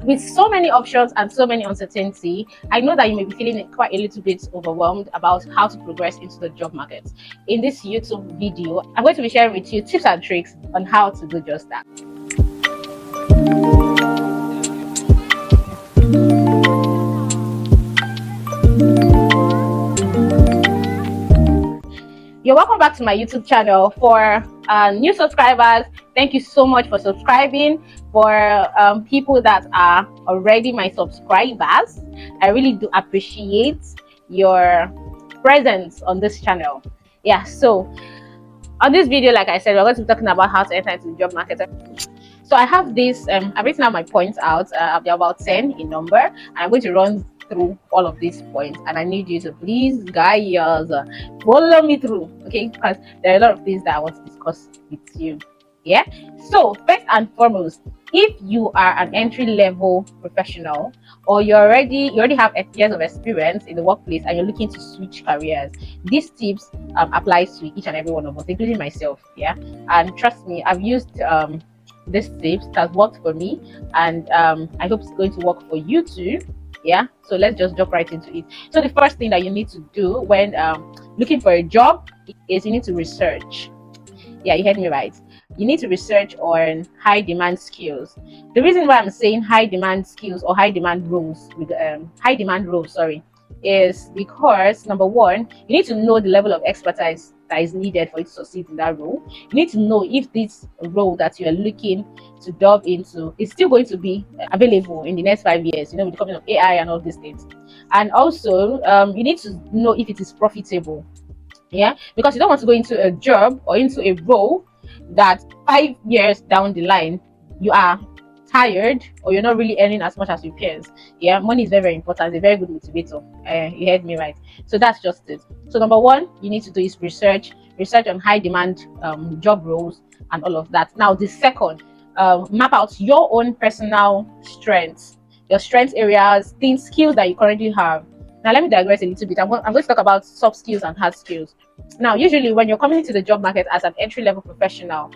with so many options and so many uncertainty, I know that you may be feeling quite a little bit overwhelmed about how to progress into the job market. In this YouTube video, I'm going to be sharing with you tips and tricks on how to do just that. You're welcome back to my YouTube channel. For new subscribers, thank you so much for subscribing. For people that are already my subscribers, I really do appreciate your presence on this channel. Yeah, so on this video, like I said, we're going to be talking about how to enter into the job market. So I have this, I've written out my points out. They're about 10 in number, and I'm going to run through all of these points, and I need you to please, guys, follow me through, okay? Because there are a lot of things that I want to discuss with you. Yeah. So first and foremost, if you are an entry-level professional, or you already have years of experience in the workplace and you're looking to switch careers, these tips applies to each and every one of us, including myself. Yeah. And trust me, I've used this tips that worked for me, and I hope it's going to work for you too. Yeah, so let's just jump right into it. So the first thing that you need to do when looking for a job is you need to research. Yeah, you heard me right. You need to research on high demand skills. The reason why I'm saying high demand skills or high demand roles with is because, number one, you need to know the level of expertise that is needed for you to succeed in that role. You need to know if this role that you are looking to delve into is still going to be available in the next 5 years, with the coming of AI and all these things. And also, you need to know if it is profitable. Yeah, because you don't want to go into a job or into a role that 5 years down the line you are tired or you're not really earning as much as your peers. Yeah, money is very, very important. It's a very good motivator. You heard me right. So that's just it. So number one, you need to do is research on high demand job roles and all of that. Now the second, map out your own personal strengths, your strength areas, skills that you currently have. Now let me digress a little bit. I'm going to talk about soft skills and hard skills. Now, usually when you're coming into the job market as an entry-level professional,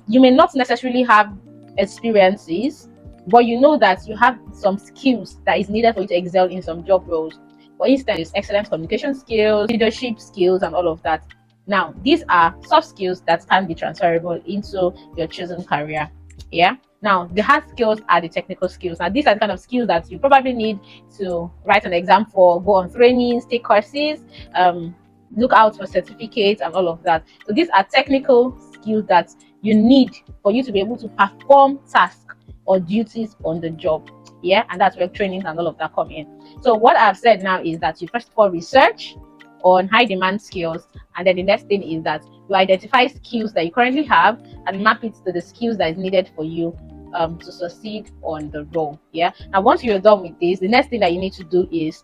you may not necessarily have experiences, but you know that you have some skills that is needed for you to excel in some job roles. For instance, excellent communication skills, leadership skills, and all of that. Now, these are soft skills that can be transferable into your chosen career. Yeah. Now, the hard skills are the technical skills. Now, these are the kind of skills that you probably need to write an exam for, go on trainings, take courses, look out for certificates and all of that. So these are technical skills that you need for you to be able to perform tasks or duties on the job. Yeah, and that's where trainings and all of that come in. So what I've said now is that you first of all research on high demand skills, and then the next thing is that you identify skills that you currently have and map it to the skills that is needed for you to succeed on the role. Yeah. Now once you're done with this, the next thing that you need to do is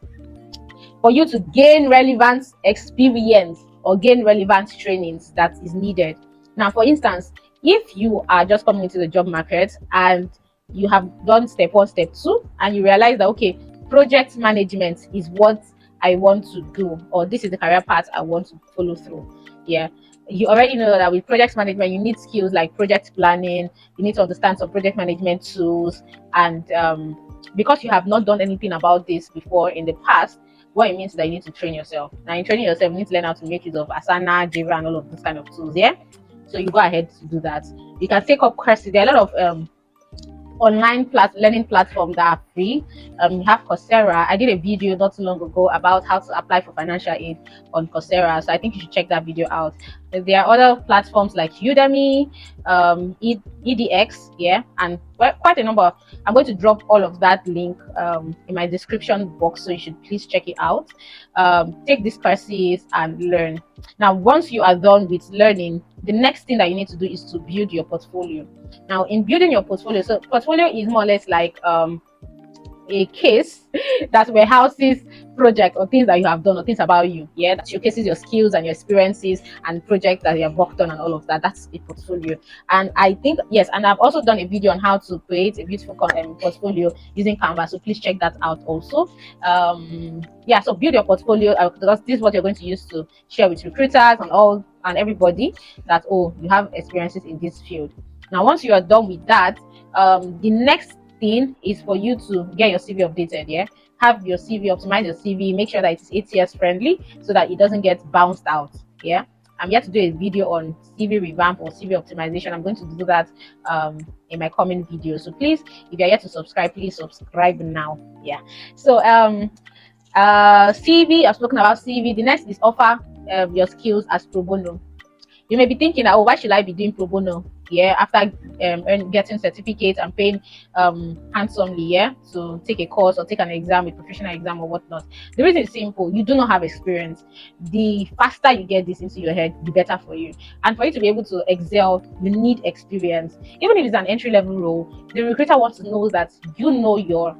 for you to gain relevant experience or gain relevant trainings that is needed. Now, for instance, if you are just coming into the job market and you have done step 1, step 2, and you realize that, okay, project management is what I want to do, or this is the career path I want to follow through. Yeah. You already know that with project management, you need skills like project planning, you need to understand some project management tools, and because you have not done anything about this before in the past, what it means is that you need to train yourself. Now, in training yourself, you need to learn how to make use of Asana, Jira, and all of those kind of tools. Yeah, so you go ahead to do that. You can take up courses. There are a lot of online learning platforms that are free. You have Coursera. I did a video not too long ago about how to apply for financial aid on Coursera, so I think you should check that video out. There are other platforms like Udemy, EDX, yeah, and quite a number. I'm going to drop all of that link in my description box, so you should please check it out. Take these courses and learn. Now, once you are done with learning, the next thing that you need to do is to build your portfolio. Now, in building your portfolio, so portfolio is more or less like a case that warehouses projects or things that you have done or things about you. Yeah, that showcases your skills and your experiences and projects that you have worked on and all of that. That's a portfolio. And I think, yes, and I've also done a video on how to create a beautiful portfolio using Canva. So please check that out also. Yeah, so build your portfolio because this is what you're going to use to share with recruiters and everybody that, oh, you have experiences in this field. Now, once you are done with that, the next thing is for you to get your CV updated. Yeah, have your CV, optimize your CV, make sure that it is ATS friendly so that it doesn't get bounced out. Yeah, I'm here to do a video on CV revamp or CV optimization. I'm going to do that in my coming video. So please, if you're yet to subscribe, please subscribe now. Yeah. So CV, I've spoken about CV. The next is offer your skills as pro bono. You may be thinking, oh, why should I be doing pro bono? Yeah, after getting certificates and paying handsomely, yeah, to take a course or take an exam, a professional exam or whatnot. The reason is simple: you do not have experience. The faster you get this into your head, the better for you. And for you to be able to excel, you need experience. Even if it's an entry level role, the recruiter wants to know that you know your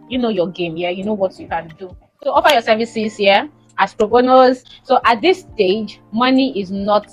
game, yeah, you know what you can do. So offer your services here as pro bonos. So at this stage, money is not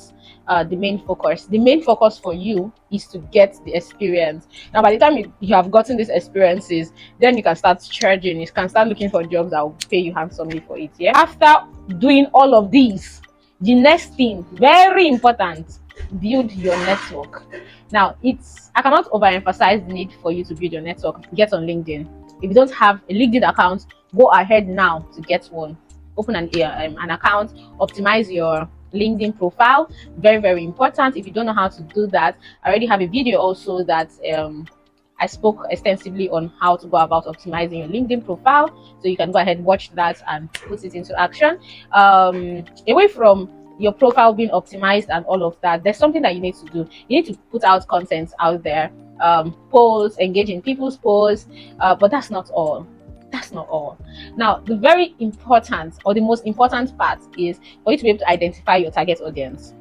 the main focus. The main focus for you is to get the experience. Now, by the time you have gotten these experiences, then you can start charging. You can start looking for jobs that will pay you handsomely for it. Yeah. After doing all of these, the next thing, very important, build your network. Now, I cannot overemphasize the need for you to build your network. Get on LinkedIn. If you don't have a LinkedIn account, go ahead now to get one. Open an account, optimize your LinkedIn profile. Very, very important. If you don't know how to do that, I already have a video also that I spoke extensively on how to go about optimizing your LinkedIn profile. So you can go ahead, watch that and put it into action. Away from your profile being optimized and all of that, there's something that you need to do. You need to put out content out there, posts, engage in people's posts, but that's not all. That's not all. Now, the very important or the most important part is for you to be able to identify your target audience.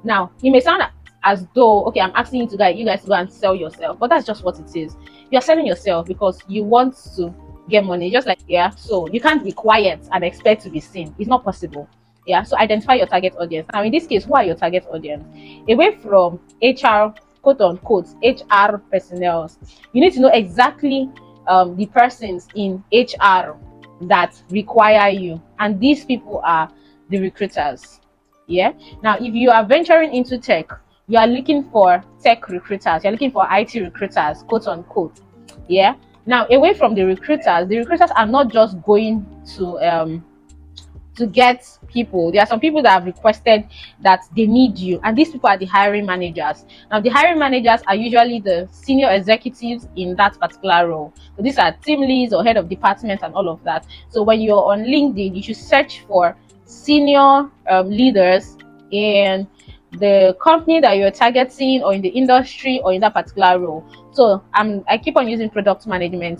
Now, it may sound as though, okay, I'm asking you guys to go and sell yourself, but that's just what it is. You're selling yourself because you want to get money, just like, yeah. So you can't be quiet and expect to be seen. It's not possible. Yeah. So identify your target audience. Now, in this case, who are your target audience? Away from HR, quote unquote, HR personnel, you need to know exactly the persons in HR that require you, and these people are the recruiters. Yeah. Now, if you are venturing into tech, you are looking for tech recruiters, you're looking for IT recruiters, quote unquote. Yeah. Now, away from the recruiters are not just going to get people. There are some people that have requested that they need you, and these people are the hiring managers. Now, the hiring managers are usually the senior executives in that particular role. So these are team leads or head of department and all of that. So when you're on LinkedIn, you should search for senior leaders in the company that you're targeting, or in the industry, or in that particular role. So I keep on using product management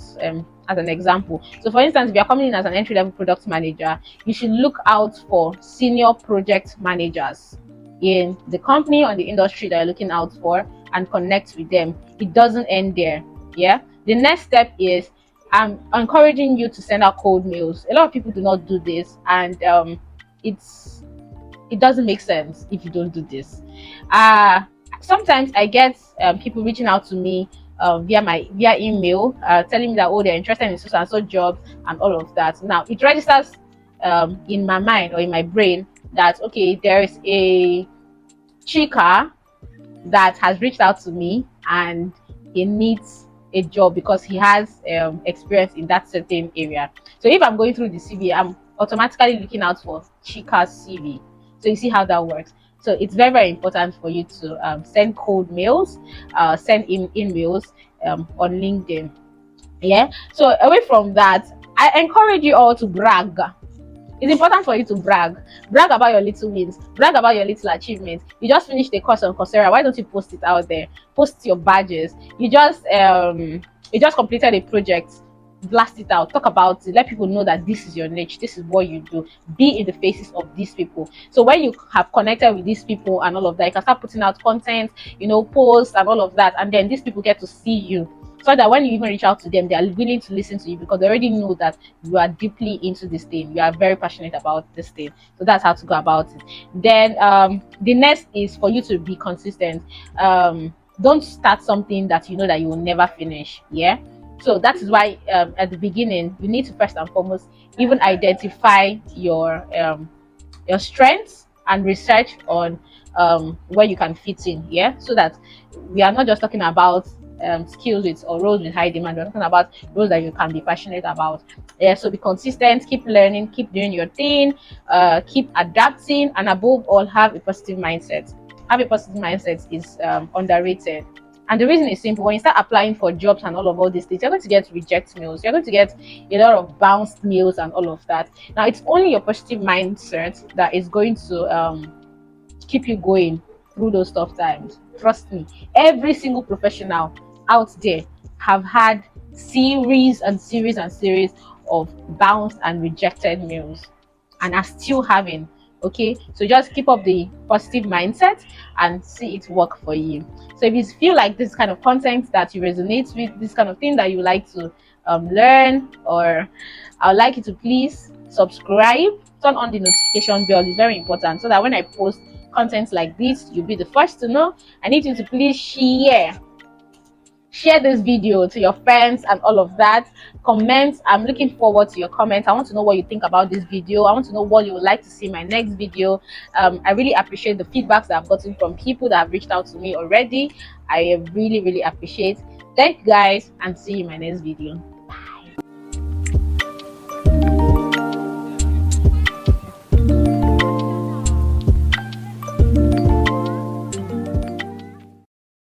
as an example. So for instance, if you're coming in as an entry-level product manager, you should look out for senior project managers in the company or the industry that you're looking out for, and connect with them. It doesn't end there. Yeah. The next step is I'm encouraging you to send out cold mails. A lot of people do not do this, and it doesn't make sense if you don't do this. Sometimes I get people reaching out to me via email, telling me that, oh, they're interested in so and so jobs and all of that. Now it registers in my mind or in my brain that, okay, there is a chica that has reached out to me and he needs a job because he has experience in that certain area. So if I'm going through the CV, I'm automatically looking out for chica's CV. So you see how that works. So it's very, very important for you to send cold mails, send in emails on LinkedIn. Yeah. So away from that, I encourage you all to brag. It's important for you to brag about your little wins, brag about your little achievements. You just finished a course on Coursera. Why don't you post it out there? Post your badges. You just completed a project. Blast it out, talk about it, let people know that this is your niche, this is what you do. Be in the faces of these people. So when you have connected with these people and all of that, you can start putting out content, posts and all of that, and then these people get to see you, so that when you even reach out to them, they are willing to listen to you because they already know that you are deeply into this thing, you are very passionate about this thing. So that's how to go about it. Then the next is for you to be consistent. Don't start something that you know that you will never finish. Yeah. So that is why at the beginning you need to first and foremost even identify your strengths and research on where you can fit in. Yeah. So that we are not just talking about skills with or roles with high demand. We're talking about roles that you can be passionate about. Yeah, so be consistent, keep learning, keep doing your thing, keep adapting, and above all, have a positive mindset. Have a positive mindset is underrated. And the reason is simple. When you start applying for jobs and all these things, you're going to get reject mails. You're going to get a lot of bounced mails and all of that. Now, it's only your positive mindset that is going to keep you going through those tough times. Trust me, every single professional out there have had series and series and series of bounced and rejected mails and are still having. Okay, so just keep up the positive mindset and see it work for you. So if you feel like this kind of content that you resonate with, this kind of thing that you like to learn, or I would like you to please subscribe, turn on the notification bell. It's very important so that when I post content like this, you'll be the first to know. I need you to please share this video to your friends and all of that. Comment. I'm looking forward to your comments. I want to know what you think about this video. I want to know what you would like to see in my next video. I really appreciate the feedbacks that I've gotten from people that have reached out to me already. I really appreciate. Thank you guys, and see you in my next video.